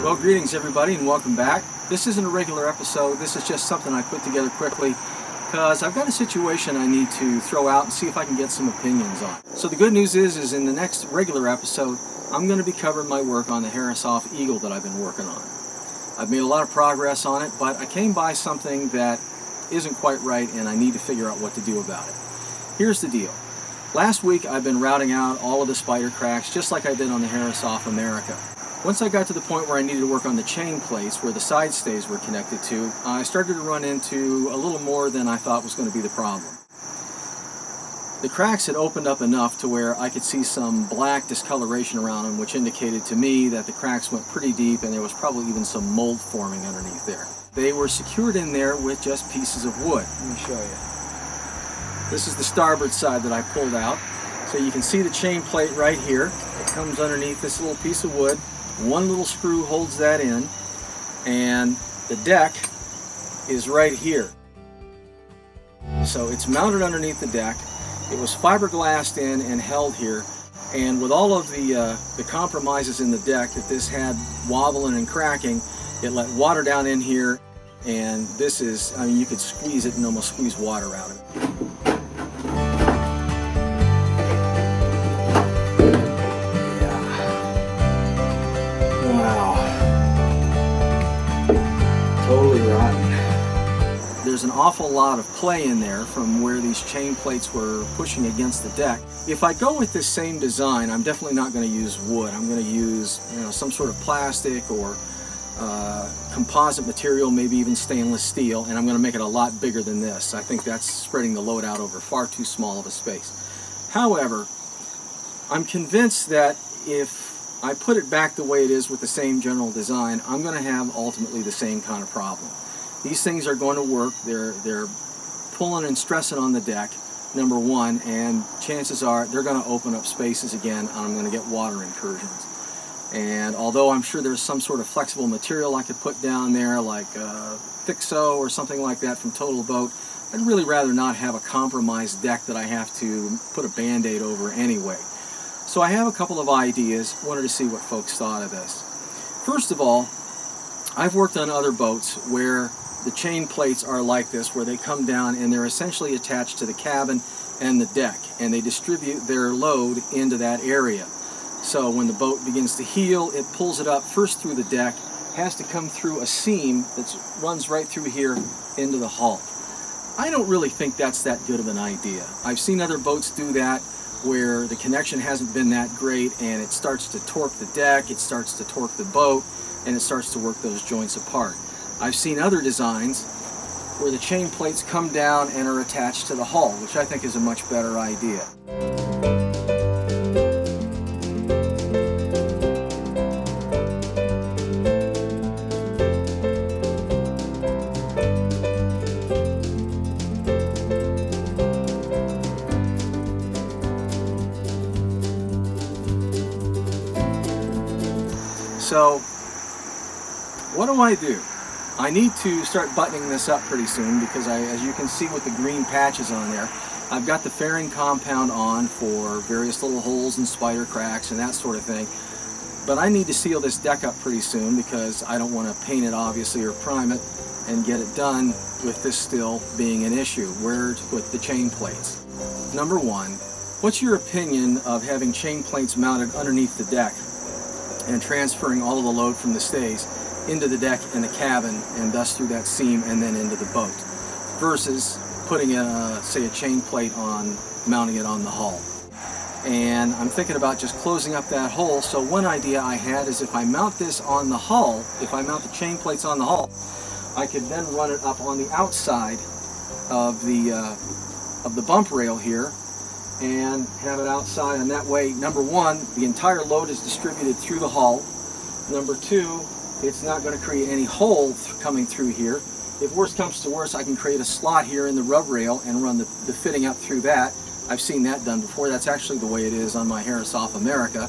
Well, greetings everybody and welcome back. This isn't a regular episode, this is just something I put together quickly because I've got a situation I need to throw out and see if I can get some opinions on. So the good news is in the next regular episode, I'm going to be covering my work on the Herreshoff Eagle that I've been working on. I've made a lot of progress on it, but I came by something that isn't quite right and I need to figure out what to do about it. Here's the deal. Last week I've been routing out all of the spider cracks just like I did on the Herreshoff America. Once I got to the point where I needed to work on the chain plates where the side stays were connected to, I started to run into a little more than I thought was going to be the problem. The cracks had opened up enough to where I could see some black discoloration around them, which indicated to me that the cracks went pretty deep and there was probably even some mold forming underneath there. They were secured in there with just pieces of wood. Let me show you. This is the starboard side that I pulled out. So you can see the chain plate right here. It comes underneath this little piece of wood. One little screw holds that in, and the deck is right here. So it's mounted underneath the deck. It was fiberglassed in and held here, and with all of the compromises in the deck that this had wobbling and cracking, it let water down in here, and this is, I mean, you could squeeze it and almost squeeze water out of it. Totally rotten. There's an awful lot of play in there from where these chain plates were pushing against the deck. If I go with this same design, I'm definitely not going to use wood. I'm going to use, some sort of plastic or composite material, maybe even stainless steel, and I'm going to make it a lot bigger than this. I think that's spreading the load out over far too small of a space. However, I'm convinced that if I put it back the way it is with the same general design, I'm going to have ultimately the same kind of problem. These things are going to work. They're pulling and stressing on the deck, number one, and chances are they're going to open up spaces again and I'm going to get water incursions. And although I'm sure there's some sort of flexible material I could put down there, like Fixo or something like that from Total Boat, I'd really rather not have a compromised deck that I have to put a Band-Aid over anyway. So I have a couple of ideas, wanted to see what folks thought of this. First of all, I've worked on other boats where the chain plates are like this, where they come down and they're essentially attached to the cabin and the deck, and they distribute their load into that area. So when the boat begins to heel, it pulls it up first through the deck, has to come through a seam that runs right through here into the hull. I don't really think that's that good of an idea. I've seen other boats do that, where the connection hasn't been that great and it starts to torque the deck, it starts to torque the boat, and it starts to work those joints apart. I've seen other designs where the chain plates come down and are attached to the hull, which I think is a much better idea. So, what do? I need to start buttoning this up pretty soon because as you can see with the green patches on there, I've got the fairing compound on for various little holes and spider cracks and that sort of thing. But I need to seal this deck up pretty soon because I don't want to paint it obviously or prime it and get it done with this still being an issue. Where to put the chain plates? Number one, what's your opinion of having chain plates mounted underneath the deck and transferring all of the load from the stays into the deck and the cabin and thus through that seam and then into the boat versus putting say a chain plate on, mounting it on the hull? And I'm thinking about just closing up that hole. So one idea I had is if I mount this on the hull, if I mount the chain plates on the hull, I could then run it up on the outside of the bump rail here and have it outside, and that way, number one, the entire load is distributed through the hull. Number two, it's not going to create any hole coming through here. If worst comes to worst, I can create a slot here in the rub rail and run the fitting up through that. I've seen that done before. That's actually the way it is on my Herreshoff America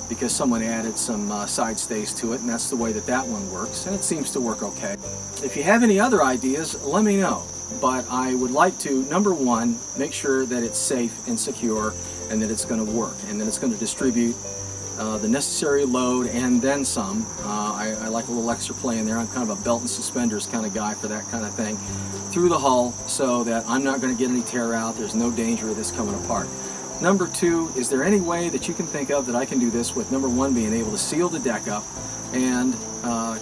because someone added some side stays to it, and that's the way that one works, and it seems to work okay. If you have any other ideas, let me know. But I would like to, number one, make sure that it's safe and secure and that it's going to work and that it's going to distribute the necessary load and then some. I like a little extra play in there. I'm kind of a belt and suspenders kind of guy for that kind of thing, through the hull, so that I'm not going to get any tear out. There's no danger of this coming apart. Number two, is there any way that you can think of that I can do this with, number one, being able to seal the deck up and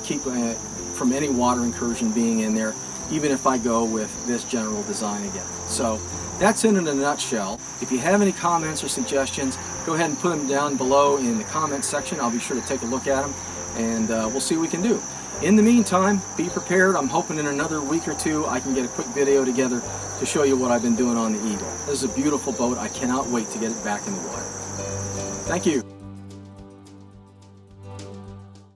keep from any water incursion being in there, even if I go with this general design again. So that's it in a nutshell. If you have any comments or suggestions, go ahead and put them down below in the comment section. I'll be sure to take a look at them, and we'll see what we can do. In the meantime, be prepared. I'm hoping in another week or two I can get a quick video together to show you what I've been doing on the Eagle. This is a beautiful boat. I cannot wait to get it back in the water. Thank you.